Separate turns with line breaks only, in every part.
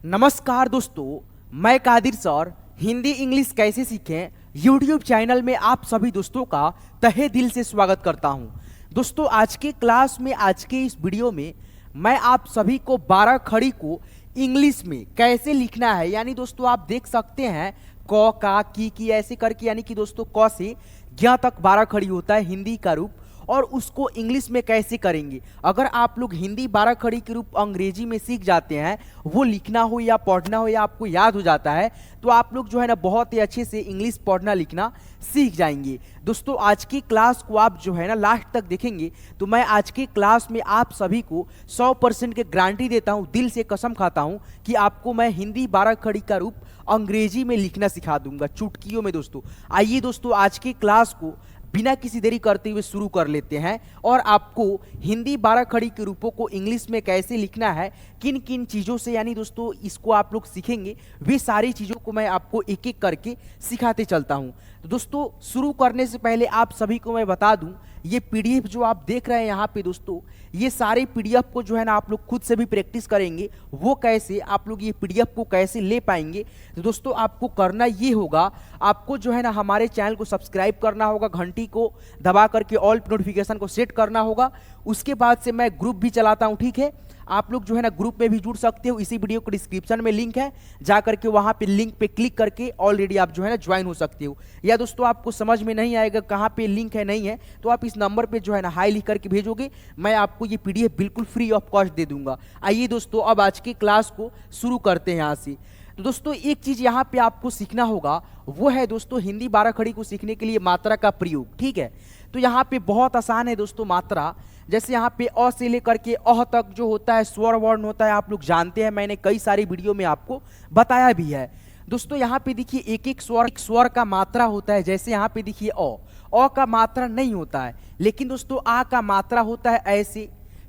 नमस्कार दोस्तों, मैं कादिर सर हिंदी इंग्लिश कैसे सीखें यूट्यूब चैनल में आप सभी दोस्तों का तहे दिल से स्वागत करता हूं। दोस्तों आज के क्लास में आज के इस वीडियो में मैं आप सभी को 12 खड़ी को इंग्लिश में कैसे लिखना है, यानी दोस्तों आप देख सकते हैं क का की ऐसे करके, यानी कि दोस्तों क से ज्ञ तक 12 खड़ी होता है हिंदी का रूप, और उसको इंग्लिश में कैसे करेंगे। अगर आप लोग हिंदी 12 खड़ी के रूप अंग्रेजी में सीख जाते हैं, वो लिखना हो या पढ़ना हो या आपको याद हो जाता है, तो आप लोग जो है ना बहुत ही अच्छे से इंग्लिश पढ़ना लिखना सीख जाएंगे। दोस्तों आज की क्लास को आप जो है ना लास्ट तक देखेंगे तो मैं आज की क्लास में आप सभी को 100% के गारंटी देता हूं, दिल से कसम खाता हूं कि आपको मैं हिंदी 12 खड़ी का रूप अंग्रेजी में लिखना सिखा दूंगा चुटकियों में। दोस्तों आइए दोस्तों आज की क्लास को बिना किसी देरी करते हुए शुरू कर लेते हैं, और आपको हिंदी 12 खड़ी के रूपों को इंग्लिश में कैसे लिखना है, किन किन चीज़ों से यानी दोस्तों इसको आप लोग सीखेंगे, वे सारी चीज़ों को मैं आपको एक एक करके सिखाते चलता हूं। तो दोस्तों शुरू करने से पहले आप सभी को मैं बता दूं, ये पीडीएफ जो आप देख रहे हैं यहाँ पे दोस्तों, ये सारे पीडीएफ को जो है ना आप लोग खुद से भी प्रैक्टिस करेंगे। वो कैसे आप लोग ये पीडीएफ को कैसे ले पाएंगे, तो दोस्तों आपको करना ये होगा, आपको जो है ना हमारे चैनल को सब्सक्राइब करना होगा, घंटी को दबा करके ऑल नोटिफिकेशन को सेट करना होगा। उसके बाद से मैं ग्रुप भी चलाता हूँ, ठीक है, आप लोग जो है ना ग्रुप में भी जुड़ सकते हो। इसी वीडियो को डिस्क्रिप्शन में लिंक है, जा करके वहां पे लिंक पे क्लिक करके ऑलरेडी आप जो है ना ज्वाइन हो सकते हो। या दोस्तों आपको समझ में नहीं आएगा कहाँ पे लिंक है नहीं है, तो आप इस नंबर पे जो है ना हाई लिख करके भेजोगे, मैं आपको ये पीडीएफ बिल्कुल फ्री ऑफ कॉस्ट दे दूंगा। आइए दोस्तों अब आज की क्लास को शुरू करते हैं यहाँ से। तो दोस्तों एक चीज यहाँ पे आपको सीखना होगा, वो है दोस्तों हिंदी 12 खड़ी को सीखने के लिए मात्रा का प्रयोग, ठीक है। तो यहाँ पे बहुत आसान है दोस्तों मात्रा, जैसे यहाँ पे अ से लेकर के अह तक जो होता है स्वर वर्ण होता है, आप लोग जानते हैं, मैंने कई सारी वीडियो में आपको बताया भी है। दोस्तों यहाँ पे देखिए एक एक स्वर का मात्रा होता है। जैसे यहाँ पे देखिए अ का मात्रा नहीं होता है, लेकिन दोस्तों आ का मात्रा होता है ऐसे,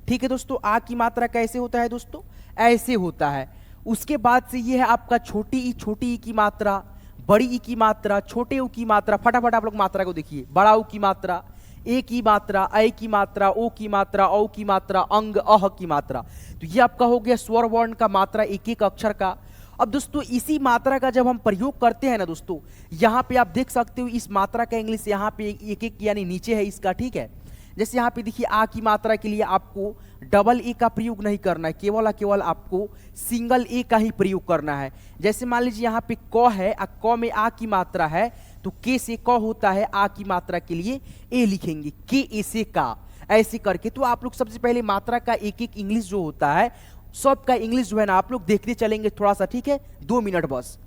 ठीक है दोस्तों। आ की मात्रा कैसे होता है दोस्तों, ऐसे होता है। उसके बाद से ये है आपका छोटी ई की मात्रा, बड़ी ई की मात्रा, छोटे ऊ की मात्रा। फटाफट आप लोग मात्रा को देखिए, बड़ा ऊ की मात्रा, ए की मात्रा, ऐ की मात्रा, ओ की मात्रा, औ की मात्रा, अंग अह की मात्रा। तो ये आपका हो गया स्वर वर्ण का मात्रा एक एक अक्षर का। अब दोस्तों इसी मात्रा का जब हम प्रयोग करते हैं ना दोस्तों, यहाँ पे आप देख सकते हो इस मात्रा का इंग्लिश यहाँ पे एक एक यानी नीचे है इसका, ठीक है। जैसे यहाँ पे देखिए आ की मात्रा के लिए आपको डबल ए का प्रयोग नहीं करना है, केवल आपको सिंगल ए का ही प्रयोग करना है। जैसे मान लीजिए यहाँ पे क है, क में आ की मात्रा है, तो के से क होता है, आ की मात्रा के लिए ए लिखेंगे, के ए से का, ऐसे करके। तो आप लोग सबसे पहले मात्रा का एक एक इंग्लिश जो होता है, सबका इंग्लिश जो है ना आप लोग देखते चलेंगे थोड़ा सा, ठीक है, 2 मिनट बस।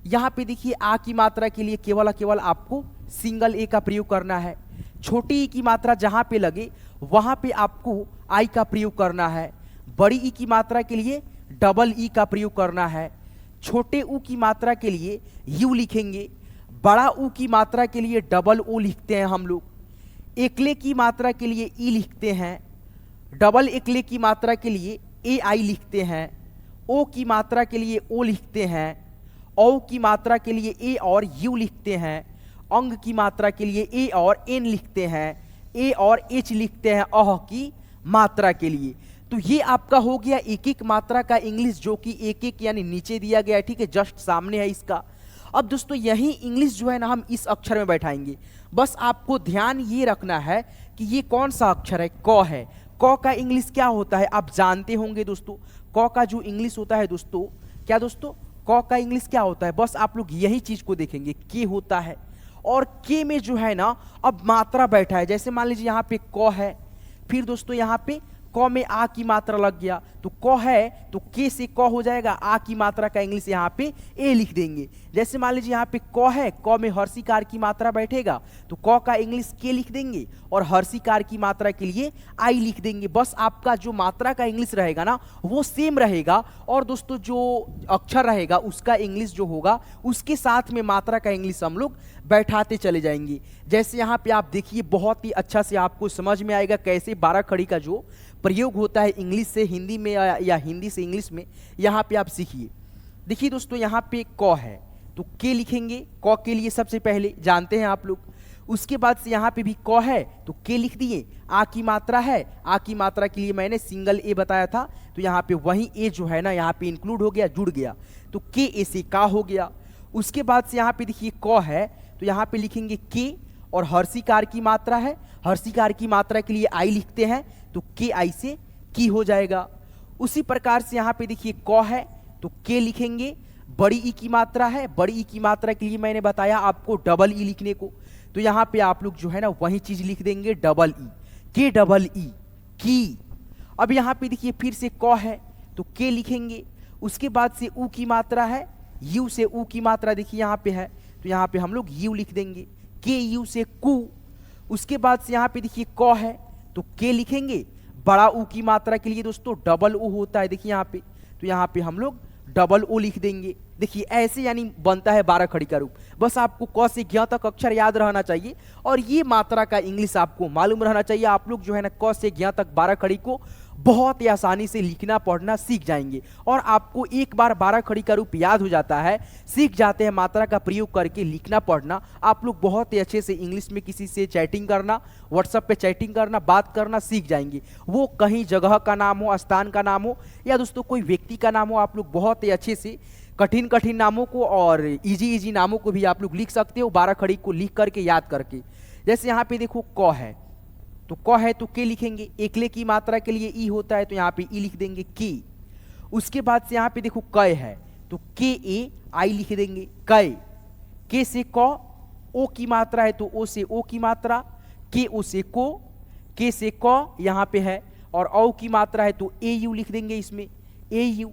यहाँ पे देखिए आ की मात्रा के लिए केवल आपको सिंगल ए का प्रयोग करना है। छोटी ई की मात्रा जहां पे लगे वहां पे आपको आई का प्रयोग करना है। बड़ी ई की मात्रा के लिए डबल ई का प्रयोग करना है। छोटे ऊ की मात्रा के लिए यू लिखेंगे। बड़ा ऊ की मात्रा के लिए डबल ओ लिखते हैं हम लोग। एकले की मात्रा के लिए ई लिखते हैं। डबल एकले की मात्रा के लिए ए आई लिखते हैं। ओ की मात्रा के लिए ओ लिखते हैं। औ की मात्रा के लिए ए और यू लिखते हैं। अंग की मात्रा के लिए ए और एन लिखते हैं। ए और एच लिखते हैं अह की मात्रा के लिए। तो ये आपका हो गया एक एक मात्रा का इंग्लिश, जो कि एक एक यानी नीचे दिया गया है, ठीक है, जस्ट सामने है इसका। अब दोस्तों यही इंग्लिश जो है ना हम इस अक्षर में बैठाएंगे। बस आपको ध्यान ये रखना है कि ये कौन सा अक्षर है, क है। क का इंग्लिश क्या होता है आप जानते होंगे दोस्तों। क का जो इंग्लिश होता है दोस्तों, क्या दोस्तों, क का इंग्लिश क्या होता है, बस आप लोग यही चीज को देखेंगे, के होता है। और के में जो है ना अब मात्रा बैठा है। जैसे मान लीजिए यहाँ पे क है, फिर दोस्तों यहाँ पे क में आ की मात्रा लग गया, तो क है तो के से क हो जाएगा, आ की मात्रा का इंग्लिश यहाँ पे ए लिख देंगे। जैसे मान लीजिए यहाँ पे क है, क में हर्षिकार की मात्रा बैठेगा, तो क का इंग्लिश के लिख देंगे, और हर्षिकार की मात्रा के लिए आई लिख देंगे। बस आपका जो मात्रा का इंग्लिश रहेगा ना वो सेम रहेगा, और दोस्तों जो अक्षर रहेगा उसका इंग्लिश जो होगा उसके साथ में मात्रा का इंग्लिश हम लोग बैठाते चले जाएंगे। जैसे यहाँ पे आप देखिए बहुत ही अच्छा से आपको समझ में आएगा कैसे 12 खड़ी का जो प्रयोग होता है इंग्लिश से हिंदी में या हिंदी से इंग्लिश में, यहाँ पे आप सीखिए। देखिए दोस्तों यहाँ पे क है तो के लिखेंगे, क के लिए सबसे पहले जानते हैं आप लोग। उसके बाद से यहाँ पे भी क है तो के लिख दिए। आ की मात्रा है, आ की मात्रा के लिए मैंने सिंगल ए बताया था, तो यहाँ पे वही ए जो है ना यहाँ पे इंक्लूड हो गया, जुड़ गया, तो के ए से का हो गया। उसके बाद से यहाँ पे देखिए क है तो यहाँ पे लिखेंगे के, और हर्षिकार की मात्रा है, हर्षिकार की मात्रा के लिए आई लिखते हैं, तो के आई से की हो जाएगा। उसी प्रकार से यहाँ पे देखिए क है तो के लिखेंगे, बड़ी ई की मात्रा है, बड़ी ई की मात्रा के लिए मैंने बताया आपको डबल ई लिखने को, तो यहाँ पे आप लोग जो है ना वही चीज लिख देंगे डबल ई, के डबल ई की। अब यहाँ पे देखिए फिर से क है तो के लिखेंगे, उसके बाद से ऊ की मात्रा है, यू से ऊ की मात्रा देखिए यहाँ पे है, तो यहाँ पे हम लोग यू लिख देंगे, के यू से कू। उसके बाद से यहाँ पे देखिए क है तो के लिखेंगे, बड़ा ऊ की मात्रा के लिए दोस्तों डबल ओ होता है देखिए यहाँ पे, तो यहाँ पे हम लोग डबल ओ लिख देंगे। देखिए ऐसे यानी बनता है 12 खड़ी का रूप। बस आपको क से ज्ञ तक अक्षर याद रहना चाहिए और ये मात्रा का इंग्लिश आपको मालूम रहना चाहिए। आप लोग जो है ना क से ज्ञ तक 12 खड़ी को बहुत ही आसानी से लिखना पढ़ना सीख जाएंगे, और आपको एक बार 12 खड़ी का रूप याद हो जाता है, सीख जाते हैं मात्रा का प्रयोग करके लिखना पढ़ना, आप लोग बहुत ही अच्छे से इंग्लिश में किसी से चैटिंग करना, व्हाट्सएप पे चैटिंग करना, बात करना सीख जाएंगे। वो कहीं जगह का नाम हो, स्थान का नाम हो, या दोस्तों कोई व्यक्ति का नाम हो, आप लोग बहुत ही अच्छे से कठिन कठिन नामों को और इजी इजी नामों को भी आप लोग लिख सकते हो 12 खड़ी को लिख करके याद करके। जैसे यहाँ पे देखो क है तो क है तो के लिखेंगे, एकले की मात्रा के लिए ई होता है तो यहाँ पे ई लिख देंगे की। उसके बाद से यहाँ पे देखो कय है तो के ए आई लिख देंगे कय। के से क, ओ की मात्रा है तो ओ से ओ की मात्रा, के ओ से को, के से क यहाँ पे है, और औ की मात्रा है तो ए यू लिख देंगे इसमें ए यू।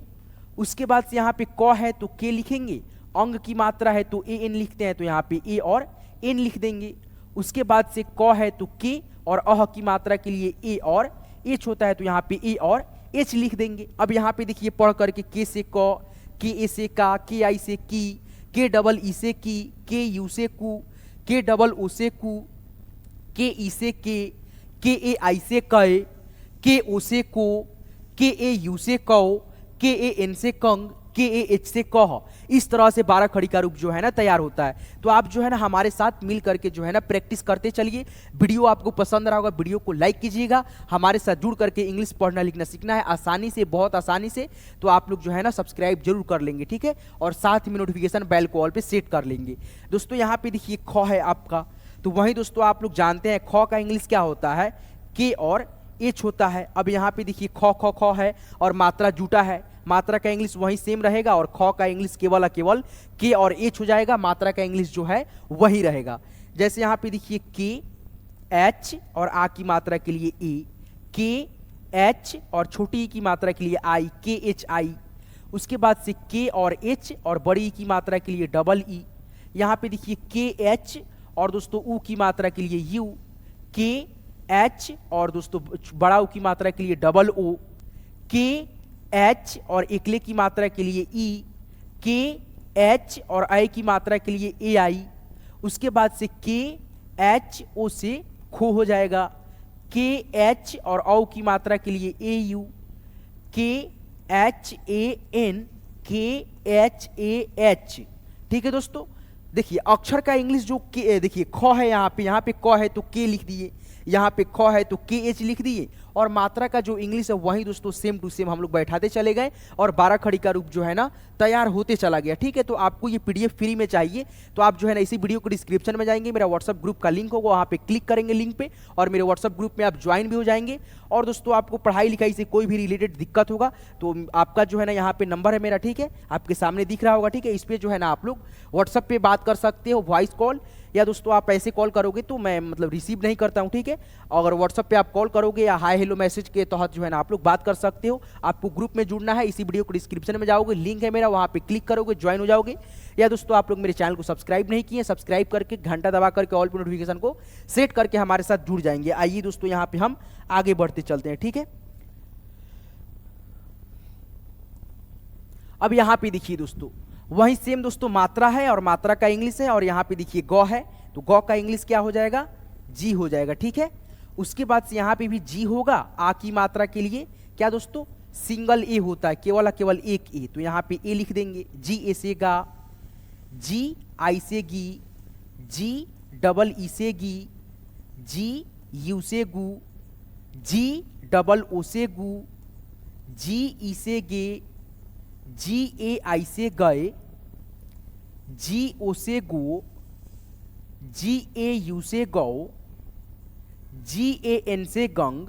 उसके बाद से यहाँ पे क है तो के लिखेंगे, अंग की मात्रा है तो ए एन लिखते हैं तो यहाँ पे ए और एन लिख देंगे। उसके बाद से क है तो के, और अह की मात्रा के लिए ए और एच होता है तो यहाँ पे ए और एच लिख देंगे। अब यहाँ पे देखिए पढ़ करके के से क, के ए से का, के आई से की, के डबल ई से की, के यू से कू, के डबल ओ से कू, के ई से के ए आई से कय, के ओ से को, के ए यू से कौ, के ए एन से कंग, के ए एच से कह। इस तरह से 12 खड़ी का रूप जो है ना तैयार होता है। तो आप जो है ना हमारे साथ मिल करके जो है ना प्रैक्टिस करते चलिए। वीडियो आपको पसंद रहा होगा, वीडियो को लाइक कीजिएगा। हमारे साथ जुड़ करके इंग्लिश पढ़ना लिखना सीखना है आसानी से, बहुत आसानी से। तो आप लोग जो है ना सब्सक्राइब जरूर कर लेंगे, ठीक है, और साथ में नोटिफिकेशन बेल को ऑल पे सेट कर लेंगे। दोस्तों यहाँ पे देखिए ख है आपका, तो वही दोस्तों आप लोग जानते हैं ख का इंग्लिश क्या होता है, के और एच होता है। अब यहाँ पे देखिए ख ख ख है और मात्रा जुटा है, मात्रा का इंग्लिश वही सेम रहेगा, और ख का इंग्लिश केवल केवल के और एच हो जाएगा, मात्रा का इंग्लिश जो है वही रहेगा। जैसे यहाँ पे देखिए के एच और आ की मात्रा के लिए ए, के एच और छोटी ई की मात्रा के लिए आई, के एच आई। उसके बाद से के और एच और बड़ी ई की मात्रा के लिए डबल ई। यहाँ पे देखिए के एच और दोस्तों ऊ की मात्रा के लिए यू, के एच और दोस्तों बड़ा ऊ की मात्रा के लिए डबल ओ, के एच और एकले की मात्रा के लिए ई, के एच और आई की मात्रा के लिए ए आई। उसके बाद से के एच ओ से खो हो जाएगा, के एच और औ की मात्रा के लिए ए यू, के एच ए एन, के एच ए एच। ठीक है दोस्तों, देखिए अक्षर का इंग्लिश जो के, देखिए ख है यहाँ पे क है तो के लिख दिए, यहाँ पे ख है तो के एच लिख दिए, और मात्रा का जो इंग्लिश है वही दोस्तों सेम टू सेम हम लोग बैठाते चले गए, और 12 खड़ी का रूप जो है ना तैयार होते चला गया। ठीक है, तो आपको ये पीडीएफ फ्री में चाहिए तो आप जो है ना इसी वीडियो को डिस्क्रिप्शन में जाएंगे, मेरा व्हाट्सअप ग्रुप का लिंक होगा, वहाँ पे क्लिक करेंगे लिंक पे, और मेरे व्हाट्सअप ग्रुप में आप ज्वाइन भी हो जाएंगे। और दोस्तों आपको पढ़ाई लिखाई से कोई भी रिलेटेड दिक्कत होगा तो आपका जो है ना यहाँ पे नंबर है मेरा, ठीक है, आपके सामने दिख रहा होगा, ठीक है, इस पर जो है ना आप लोग व्हाट्सअप पे बात कर सकते हो, वॉइस कॉल, या दोस्तों आप ऐसे कॉल करोगे तो मैं मतलब रिसीव नहीं करता हूं। ठीक है, अगर व्हाट्सएप पे आप कॉल करोगे या हाय हेलो मैसेज के तहत जो है ना आप लोग बात कर सकते हो। आपको ग्रुप में जुड़ना है, इसी वीडियो को डिस्क्रिप्शन में जाओगे, लिंक है मेरा, वहां पे क्लिक करोगे, ज्वाइन हो जाओगे। या दोस्तों आप लोग मेरे चैनल को सब्सक्राइब नहीं किए, सब्सक्राइब करके घंटा दबा करके ऑल पे नोटिफिकेशन को सेट करके हमारे साथ जुड़ जाएंगे। आइए दोस्तों यहाँ पे हम आगे बढ़ते चलते हैं। ठीक है, अब यहाँ पे देखिए दोस्तों वही सेम दोस्तों मात्रा है और मात्रा का इंग्लिश है, और यहाँ पे देखिए ग है तो ग का इंग्लिश क्या हो जाएगा, जी हो जाएगा। ठीक है, उसके बाद से यहाँ पे भी जी होगा। आ की मात्रा के लिए क्या दोस्तों सिंगल ए होता है, केवल केवल एक ए, तो यहाँ पे ए लिख देंगे। जी ए से गा, जी आई से गी, जी डबल ई से गी, जी यू से गु, जी डबल ओ से गु, जी ई से गे, जी ए आई से गए, जी ओ से गो, जी ए यू से गौ, जी ए एन से गंग,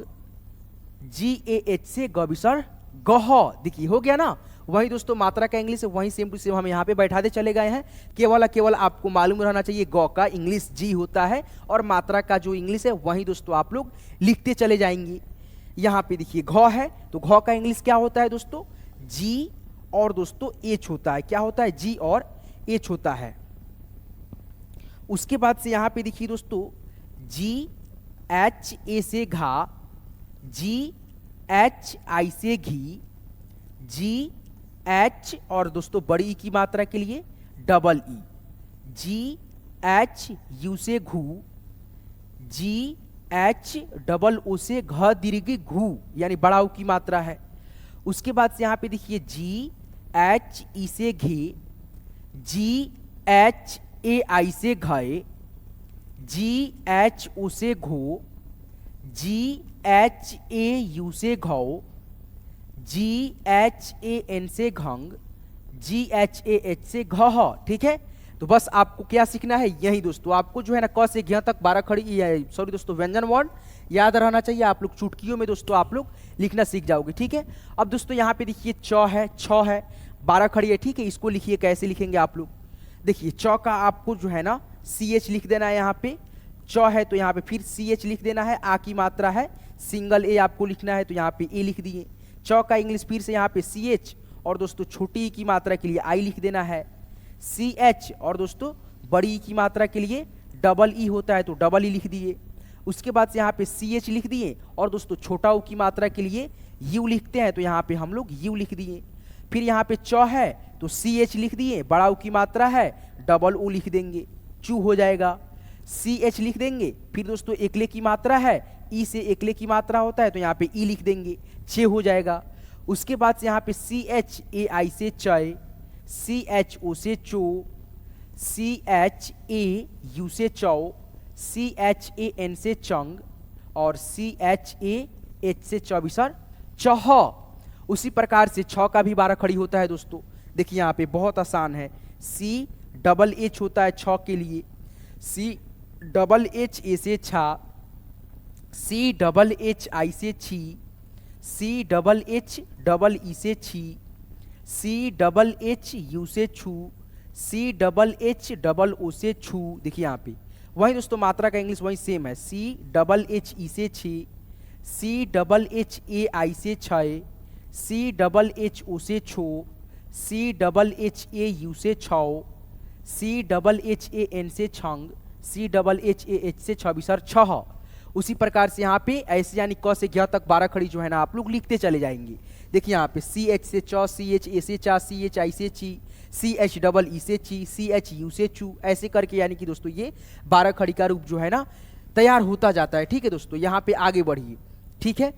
जी ए एच से गविसर गह। देखिए हो गया ना। वही दोस्तों मात्रा का इंग्लिश वही सेम टू सेम हम यहाँ पे बैठाते चले गए हैं। केवल आपको मालूम रहना चाहिए गौ का इंग्लिश जी होता है और मात्रा का जो इंग्लिश है वही दोस्तों आप लोग लिखते चले जाएंगे। यहाँ पे देखिए घ है तो घ का इंग्लिश क्या होता है दोस्तों, जी और दोस्तों एच होता है। क्या होता है, जी और एच होता है। उसके बाद से यहाँ पे देखिए दोस्तों जी एच ए से घा, जी एच आई से घी, जी एच और दोस्तों बड़ी ई की मात्रा के लिए डबल ई, जी एच यू से घू, जी एच डबल ओ से घ दीर्घ घू यानी बड़ा ऊ की मात्रा है। उसके बाद से यहाँ पे देखिए जी एच ई से घे, जी एच ए आई से घए, जी एच ओ से घो, जी एच ए यू से घौ, जी एच ए एन से घंग, जी एच ए एच से घह। ठीक है, तो बस आपको क्या सीखना है, यही दोस्तों आपको जो है ना क से घ तक 12 खड़ी सॉरी दोस्तों व्यंजन वर्ण याद रहना चाहिए। आप लोग चुटकियों में दोस्तों आप लोग लिखना सीख जाओगे। ठीक है, अब दोस्तों यहाँ पे देखिए च है, छ है, 12 खड़ी है। ठीक है, इसको लिखिए, कैसे लिखेंगे आप लोग, देखिए च का आपको जो है ना सी एच लिख देना है। यहाँ पे च है तो यहाँ पे फिर सी एच लिख देना है, आ की मात्रा है, सिंगल ए आपको लिखना है तो यहाँ पे ए लिख दिए। च का इंग्लिश फिर से यहाँ पे सी एच और दोस्तों छोटी ई की मात्रा के लिए आई लिख देना है, सी एच और दोस्तों बड़ी ई की मात्रा के लिए डबल ई होता है तो डबल ई लिख दिए। उसके बाद से यहाँ पे सी एच लिख दिए और दोस्तों छोटा ऊ की मात्रा के लिए यू लिखते हैं तो यहाँ पे हम लोग यू लिख दिए। फिर यहाँ पे च है तो सी एच लिख दिए, बड़ा ऊ की मात्रा है डबल ऊ लिख देंगे, चू हो जाएगा। सी एच लिख देंगे, फिर दोस्तों एकले की मात्रा है, ई से एकले की मात्रा होता है तो यहाँ पे ई लिख देंगे, छे हो जाएगा। उसके बाद से यहाँ पे सी एच ए आई से चय, सी एच ओ से चो, सी एच ए यू से चौ, सी एच ए एन से चंग और सी एच ए एच से चौबीसर चह। उसी प्रकार से छ का भी 12 खड़ी होता है दोस्तों। देखिए यहाँ पे बहुत आसान है, सी डबल एच होता है छ के लिए, सी डबल एच ए से छा, सी डबल एच आई से छी, C double H double E से छी, सी डबल एच यू से छू, C double H double O से छू। देखिए यहाँ पे वही दोस्तों मात्रा का इंग्लिश वही सेम है, सी डबल एच ई से छी, सी डबल एच ए आई से छय, सी डबल एच ओ से छो, C double H A U से छौ, C double H A N से छंग, C double H A H से छबीसर छह। उसी प्रकार से यहाँ पे ऐसे यानी क से घ तक 12 खड़ी जो है ना आप लोग लिखते चले जाएंगे। देखिए यहाँ पे सी एच से च, सी एच ए से चा, सी एच आई से ची, सी एच डबल ई से ची, सी एच यू से चू, ऐसे करके यानी कि दोस्तों ये 12 खड़ी का रूप जो है ना तैयार होता जाता है। ठीक है दोस्तों, यहाँ पे आगे बढ़िए। ठीक है,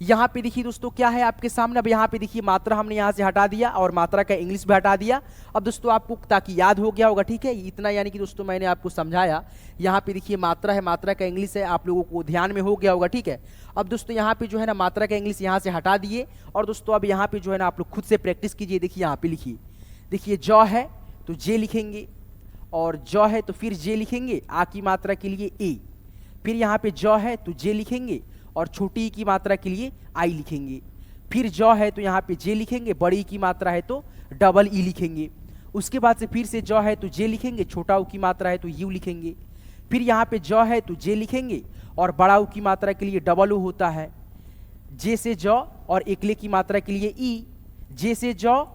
यहाँ पे देखिए दोस्तों क्या है आपके सामने, अब यहाँ पे देखिए मात्रा हमने यहाँ से हटा दिया और मात्रा का इंग्लिश भी हटा दिया। अब दोस्तों आपको ताकि याद हो गया होगा, ठीक है, इतना यानी कि दोस्तों मैंने आपको समझाया। यहाँ पे देखिए मात्रा है, मात्रा का इंग्लिश है, आप लोगों को ध्यान में हो गया होगा। ठीक है, अब दोस्तों यहाँ पे जो है ना मात्रा का इंग्लिश यहाँ से हटा दिए और दोस्तों अब यहाँ पे जो है ना आप लोग खुद से प्रैक्टिस कीजिए। देखिए यहाँ पे लिखिए, देखिए ज है तो जे लिखेंगे और ज है तो फिर जे लिखेंगे, आ की मात्रा के लिए ए, फिर यहाँ पे ज है तो जे लिखेंगे और छोटी ई की मात्रा के लिए आई लिखेंगे, फिर ज है तो यहाँ पे जे लिखेंगे, बड़ी की मात्रा है तो डबल ई लिखेंगे। उसके बाद से फिर से ज है तो जे लिखेंगे, छोटा ऊ की मात्रा है तो यू लिखेंगे, फिर यहाँ पे ज है तो जे लिखेंगे और बड़ा ऊ की मात्रा के लिए डबल ओ होता है, जे से ज और एकले की मात्रा के लिए ई, जे से ज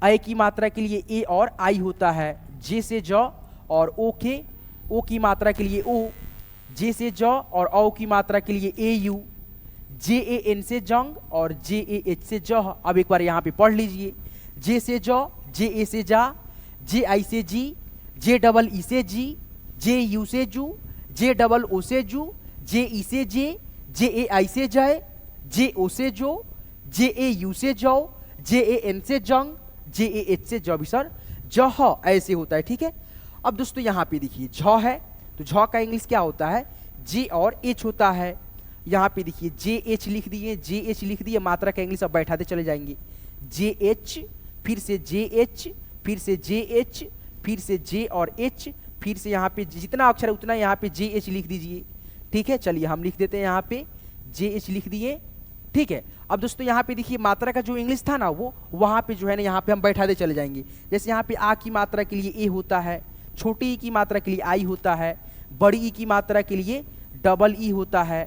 ए की मात्रा के लिए ए और आई होता है, जे से ज और ओ की मात्रा के लिए ओ, जे से ज और औ की मात्रा के लिए ए यू, जे ए एन से जंग और जे ए एच से जह। अब एक बार यहाँ पे पढ़ लीजिए, जे से ज, जे ए से जा, जे आई से जी, जे डबल ई से जी, जे यू से जू, जे डबल ओ से जू, जे ई से जे ए आई से जय, जे ओ से जो, जे ए यू से जौ, जे ए एन से जंग, जे ए एच से जबिसर जह, ऐसे होता है। ठीक है, अब दोस्तों यहाँ पे देखिए झ है तो झ का इंग्लिश क्या होता है, जे और एच होता है। यहाँ पे देखिए जे एच लिख दिए, जे एच लिख दिए, मात्रा का इंग्लिश अब बैठाते चले जाएंगे। जे एच, फिर से जे एच, फिर से जे एच, फिर से जे और एच, फिर से यहाँ पे जितना अक्षर है उतना यहाँ पे जे एच लिख दीजिए। ठीक है, चलिए हम लिख देते हैं यहाँ पे जे एच लिख दिए। ठीक है, अब दोस्तों यहाँ पे देखिए मात्रा का जो इंग्लिश था ना वो वहाँ पे जो है ना यहाँ पे हम बैठाते चले जाएंगे। जैसे यहाँ पे आ की मात्रा के लिए ए होता है, छोटी ई की मात्रा के लिए आई होता है, बड़ी ई की मात्रा के लिए डबल ई होता है,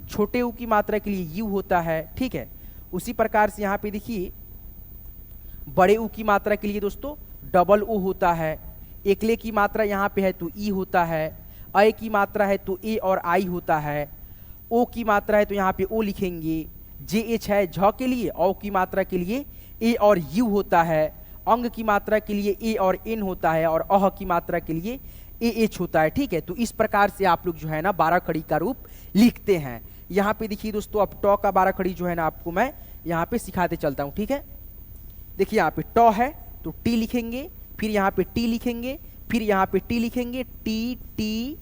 छोटे ऊ की मात्रा के लिए यू होता है। ठीक है, उसी प्रकार से यहाँ पे देखिए बड़े ऊ की मात्रा के लिए दोस्तों डबल ओ होता है, एकले की मात्रा यहाँ पे है तो ई होता है, अ की मात्रा है तो ए और आई होता है, ओ की मात्रा है तो यहाँ पे ओ लिखेंगे, जे एच है झ के लिए, औ की मात्रा के लिए ए और यू होता है, अंग की मात्रा के लिए ए और एन होता है, और अह की मात्रा के लिए ए एच होता है। ठीक है, तो इस प्रकार से आप लोग जो है ना 12 खड़ी का रूप लिखते हैं। यहाँ पे देखिए दोस्तों अब ट का 12 खड़ी जो है ना आपको मैं यहाँ पे सिखाते चलता हूँ। ठीक है, देखिए यहाँ पे ट है तो टी लिखेंगे, फिर यहाँ पे टी लिखेंगे, फिर यहाँ पे टी लिखेंगे, टी टी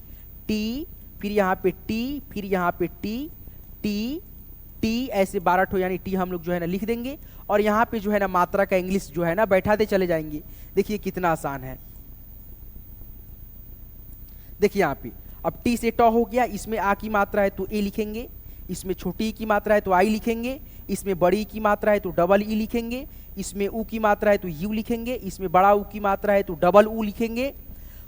टी, फिर यहाँ पे टी, फिर यहाँ पे टी टी टी, ऐसे 12 ठो यानी टी हम लोग जो है ना लिख देंगे। और यहाँ पे जो है ना मात्रा का इंग्लिश जो है ना बैठाते चले जाएंगे। देखिए कितना आसान है। देखिए यहाँ पे अब टी से ट हो गया, इसमें आ की मात्रा है तो ए लिखेंगे, इसमें छोटी ई की मात्रा है तो आई लिखेंगे, इसमें बड़ी ई की मात्रा है तो डबल ई लिखेंगे, इसमें ऊ की मात्रा है तो यू लिखेंगे, इसमें बड़ा ऊ की मात्रा है तो डबल ऊ लिखेंगे।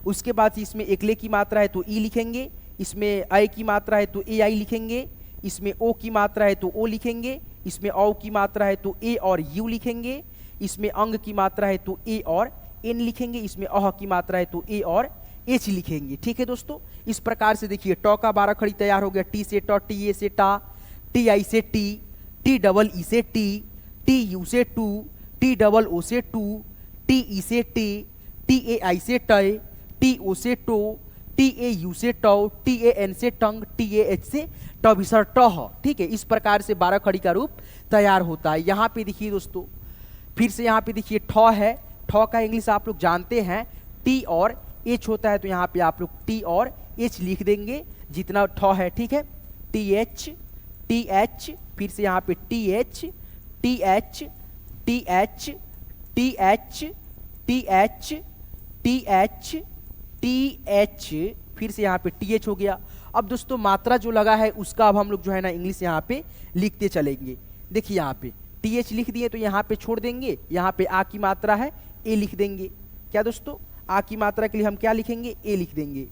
उसके बाद इसमें एकले की मात्रा है तो ई लिखेंगे, इसमें अ की मात्रा है तो ए आई लिखेंगे, इसमें ओ की मात्रा है तो ओ लिखेंगे, इसमें औ की मात्रा है तो ए और यू लिखेंगे, इसमें अंग की मात्रा है तो ए और एन लिखेंगे, इसमें अह की मात्रा है तो ए और एच लिखेंगे। ठीक है दोस्तों, इस प्रकार से देखिए ट का 12 खड़ी तैयार हो गया। टी से ट, टी ए से टा, टी आई से टी, टी डबल ई से टी, टी यू से टू, टी डबल ओ से टू, टी ई से टी, टी ए आई से टय, टी ओ से टो, टी ए यू से टौ, टी ए एन से टंग, टी ए एच से टबिसर टह। ठीक है, इस प्रकार से 12 खड़ी का रूप तैयार होता है। यहाँ पे देखिए दोस्तों फिर से यहाँ पे देखिए ठ है, ठ का इंग्लिश आप लोग जानते हैं, टी और एच होता है तो यहाँ पे आप लोग टी और एच लिख देंगे जितना ठ है। ठीक है, टी एच, फिर से यहाँ पे T H, T H, T H, T H, T H, T H, T H, फिर से यहाँ पे टी एच हो गया। अब दोस्तों मात्रा जो लगा है उसका अब हम लोग जो है ना इंग्लिश यहाँ पे लिखते चलेंगे। देखिए यहाँ पे टी एच लिख दिए तो यहाँ पे छोड़ देंगे, यहाँ पे आ की मात्रा है ए लिख देंगे। क्या दोस्तों, आ की मात्रा के लिए हम क्या लिखेंगे, ए लिख देंगे।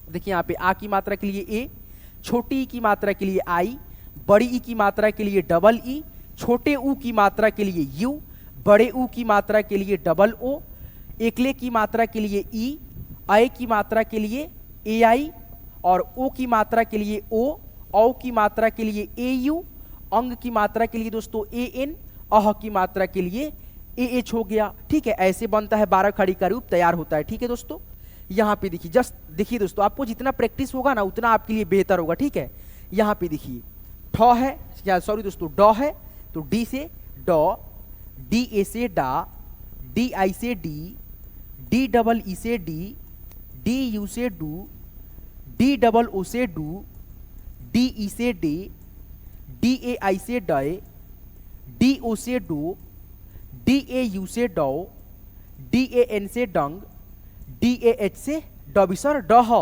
देखिए यहाँ पे आ की मात्रा के लिए ए, छोटी ई की मात्रा के लिए आई, बड़ी ई की मात्रा के लिए डबल ई, छोटे ऊ की मात्रा के लिए यू, बड़े ऊ की मात्रा के लिए डबल ओ, एकले की मात्रा के लिए ई, आई की मात्रा के लिए ए आई, और ओ की मात्रा के लिए ओ, औ की मात्रा के लिए ए यू, अंग की मात्रा के लिए दोस्तों ए एन, अह की मात्रा के लिए ए एच हो गया। ठीक है, ऐसे बनता है 12 खड़ी का रूप तैयार होता है। ठीक है दोस्तों, यहाँ पे देखिए जस्ट देखिए दोस्तों आपको जितना प्रैक्टिस होगा ना उतना आपके लिए बेहतर होगा। ठीक है, यहाँ पे देखिए ठ है, क्या सॉरी दोस्तों ड है तो डी से ड, डी ए से डा, डी आई से डी, डी डबल ई से डी, डी यू से डू, डी डबल ओ से डू, डी ई से डे, डी ए आई से डय, डी ओ से डो, डी ए यू से डौ, डी ए एन से डंग, डी ए एच से डबिसर डह।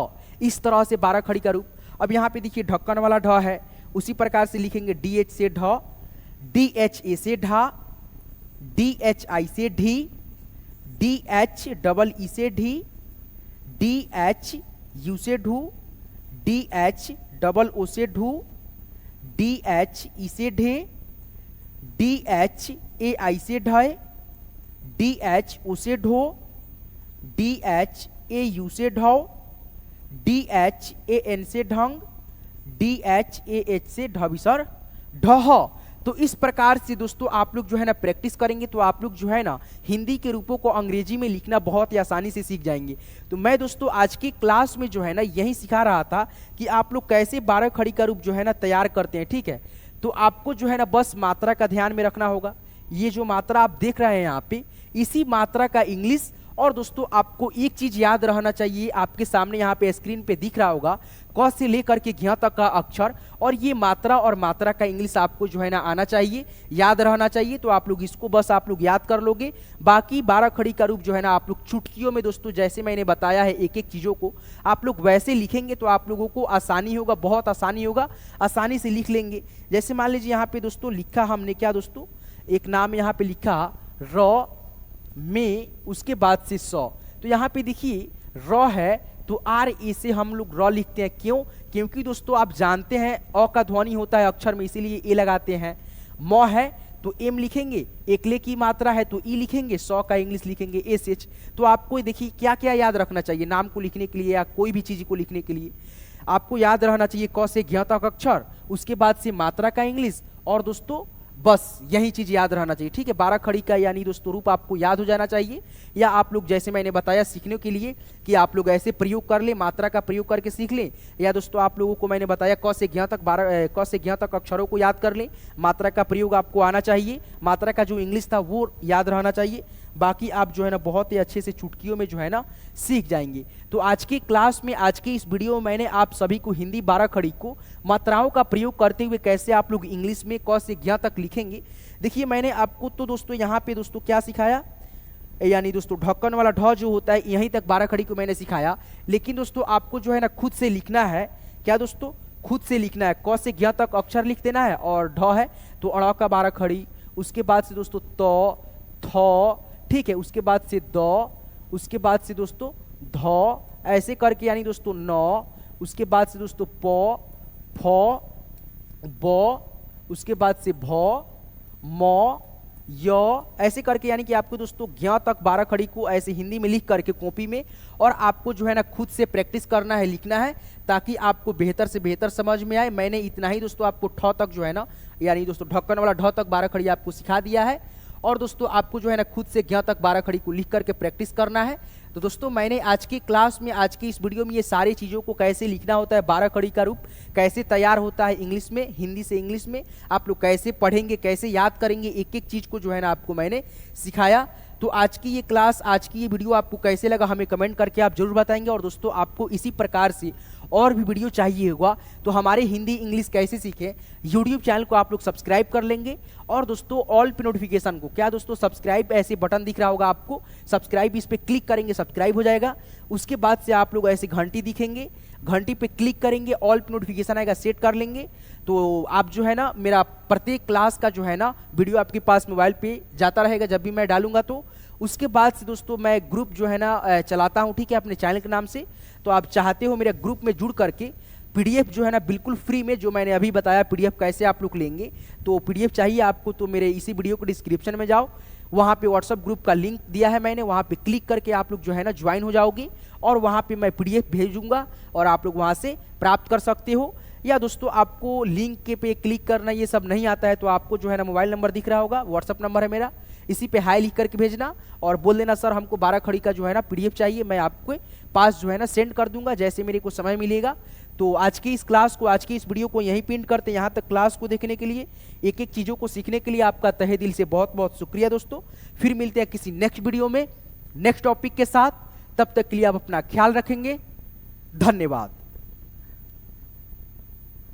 इस तरह से 12 खड़ी का रूप। अब यहाँ पे देखिए ढक्कन वाला ढ है, उसी प्रकार से लिखेंगे डी एच से ढ, डी एच ए से ढा, डी एच आई से ढी, डी एच डबल ई से ढी, डी एच यू से ढू, डी एच डबल ओ से ढू, डी एच ई से ढे, डी एच ए आई से ढय, डी एच ओ से ढो, डी एच ए यू से ढौ, डी एच ए एन से ढंग, डी एच ए एच से ढबिसर ढह। तो इस प्रकार से दोस्तों आप लोग जो है ना प्रैक्टिस करेंगे तो आप लोग जो है ना हिंदी के रूपों को अंग्रेजी में लिखना बहुत ही आसानी से सीख जाएंगे। तो मैं दोस्तों आज की क्लास में जो है ना यही सिखा रहा था कि आप लोग कैसे 12 खड़ी का रूप जो है ना तैयार करते हैं। ठीक है, तो आपको जो है ना बस मात्रा का ध्यान में रखना होगा। ये जो मात्रा आप देख रहे हैं यहाँ पे, इसी मात्रा का इंग्लिश और दोस्तों आपको एक चीज याद रहना चाहिए, आपके सामने यहाँ पे स्क्रीन पे दिख रहा होगा क से लेकर के ज्ञ तक का अक्षर, और ये मात्रा और मात्रा का इंग्लिश आपको जो है ना आना चाहिए, याद रहना चाहिए। तो आप लोग इसको बस आप लोग याद कर लोगे। बाकी 12 खड़ी का रूप जो है ना आप लोग चुटकियों में दोस्तों जैसे मैंने बताया है एक एक चीज़ों को आप लोग वैसे लिखेंगे तो आप लोगों को आसानी होगा, बहुत आसानी होगा, आसानी से लिख लेंगे। जैसे मान लीजिए यहाँ पे दोस्तों लिखा हमने क्या दोस्तों, एक नाम यहाँ पे लिखा र में, उसके बाद से स। तो यहाँ पे देखिए र है तो आर ए से हम लोग र लिखते हैं। क्यों? क्योंकि दोस्तों आप जानते हैं अ का ध्वनि होता है अक्षर में, इसीलिए ए लगाते हैं। म है तो एम लिखेंगे, एकले की मात्रा है तो ई लिखेंगे, सौ का इंग्लिश लिखेंगे एस एच। तो आपको देखिए क्या क्या याद रखना चाहिए नाम को लिखने के लिए या कोई भी चीज को लिखने के लिए। आपको याद रहना चाहिए क से ज्ञ तक अक्षर, उसके बाद से मात्रा का इंग्लिश, और दोस्तों बस यही चीज याद रहना चाहिए। ठीक है, 12 खड़ी का यानी दोस्तों रूप आपको याद हो जाना चाहिए, या आप लोग जैसे मैंने बताया सीखने के लिए कि आप लोग ऐसे प्रयोग कर ले, मात्रा का प्रयोग करके सीख लें, या दोस्तों आप लोगों को मैंने बताया क से ज्ञ तक 12 क से ज्ञ तक अक्षरों को याद कर लें, मात्रा का प्रयोग आपको आना चाहिए, मात्रा का जो इंग्लिश था वो याद रहना चाहिए। बाकी आप जो है ना बहुत ही अच्छे से चुटकियों में जो है ना सीख जाएंगे। तो आज की क्लास में, आज के इस वीडियो में मैंने आप सभी को हिंदी 12 खड़ी को मात्राओं का प्रयोग करते हुए कैसे आप लोग इंग्लिश में क से ज्ञ तक लिखेंगे, देखिए मैंने आपको तो दोस्तों यहाँ पे दोस्तों क्या सिखाया, यानी दोस्तों ढक्कन वाला ढ जो होता है यहीं तक 12 खड़ी को मैंने सिखाया। लेकिन दोस्तों आपको जो है ना खुद से लिखना है, क्या दोस्तों, खुद से लिखना है। क से ज्ञ तक अक्षर लिख देना है, और ढ है तो अड़ का 12 खड़ी, उसके बाद से दोस्तों त थ, ठीक है, उसके बाद से द, उसके बाद से दोस्तों ध, ऐसे करके यानी दोस्तों न, उसके बाद से दोस्तों प, फ, ब, उसके बाद से भ, म, य, ऐसे करके यानी कि आपको दोस्तों ज्ञ तक 12 खड़ी को ऐसे हिंदी में लिख करके कॉपी में, और आपको जो है ना खुद से प्रैक्टिस करना है, लिखना है, ताकि आपको बेहतर से बेहतर समझ में आए। मैंने इतना ही दोस्तों आपको ठ तक जो है ना यानी दोस्तों ढक्कन वाला ढ तक 12 खड़ी आपको सिखा दिया है, और दोस्तों आपको जो है ना खुद से ज्ञ तक 12 खड़ी को लिख करके प्रैक्टिस करना है। तो दोस्तों मैंने आज की क्लास में, आज की इस वीडियो में ये सारी चीज़ों को कैसे लिखना होता है, 12 खड़ी का रूप कैसे तैयार होता है इंग्लिश में, हिंदी से इंग्लिश में आप लोग कैसे पढ़ेंगे, कैसे याद करेंगे, एक एक चीज़ को जो है ना आपको मैंने सिखाया। तो आज की ये क्लास, आज की ये वीडियो आपको कैसे लगा हमें कमेंट करके आप जरूर बताएंगे। और दोस्तों आपको इसी प्रकार से और भी वीडियो चाहिए होगा तो हमारे हिंदी इंग्लिश कैसे सीखें यूट्यूब चैनल को आप लोग सब्सक्राइब कर लेंगे, और दोस्तों ऑल पे नोटिफिकेशन को, क्या दोस्तों सब्सक्राइब ऐसे बटन दिख रहा होगा आपको, सब्सक्राइब इस पर क्लिक करेंगे सब्सक्राइब हो जाएगा। उसके बाद से आप लोग ऐसे घंटी दिखेंगे, घंटी पे क्लिक करेंगे, ऑल पे नोटिफिकेशन आएगा सेट कर लेंगे, तो आप जो है ना मेरा प्रत्येक क्लास का जो है ना वीडियो आपके पास मोबाइल पे जाता रहेगा जब भी मैं डालूंगा। तो उसके बाद से दोस्तों मैं ग्रुप जो है ना चलाता हूँ, ठीक है, अपने चैनल के नाम से। तो आप चाहते हो मेरे ग्रुप में जुड़ करके पीडीएफ जो है ना बिल्कुल फ्री में, जो मैंने अभी बताया पीडीएफ कैसे आप लोग लेंगे, तो पीडीएफ चाहिए आपको तो मेरे इसी वीडियो को डिस्क्रिप्शन में जाओ, वहाँ पे व्हाट्सअप ग्रुप का लिंक दिया है मैंने, वहाँ पे क्लिक करके आप लोग जो है ना ज्वाइन हो जाओगे, और वहाँ पे मैं पीडीएफ भेजूंगा और आप लोग वहाँ से प्राप्त कर सकते हो। या दोस्तों आपको लिंक के पे क्लिक करना ये सब नहीं आता है तो आपको जो है ना मोबाइल नंबर दिख रहा होगा, व्हाट्सअप नंबर है मेरा, इसी पे हाई लिख करके भेजना और बोल देना सर हमको 12 खड़ी का जो है ना पीडीएफ चाहिए, मैं आपके पास जो है ना सेंड कर दूंगा जैसे मेरे को समय मिलेगा। तो आज की इस क्लास को, आज की इस वीडियो को यहीं पिन करते हैं। यहाँ तक क्लास को देखने के लिए, एक एक चीज़ों को सीखने के लिए आपका तहे दिल से बहुत बहुत शुक्रिया दोस्तों। फिर मिलते हैं किसी नेक्स्ट वीडियो में नेक्स्ट टॉपिक के साथ, तब तक के लिए आप अपना ख्याल रखेंगे। धन्यवाद।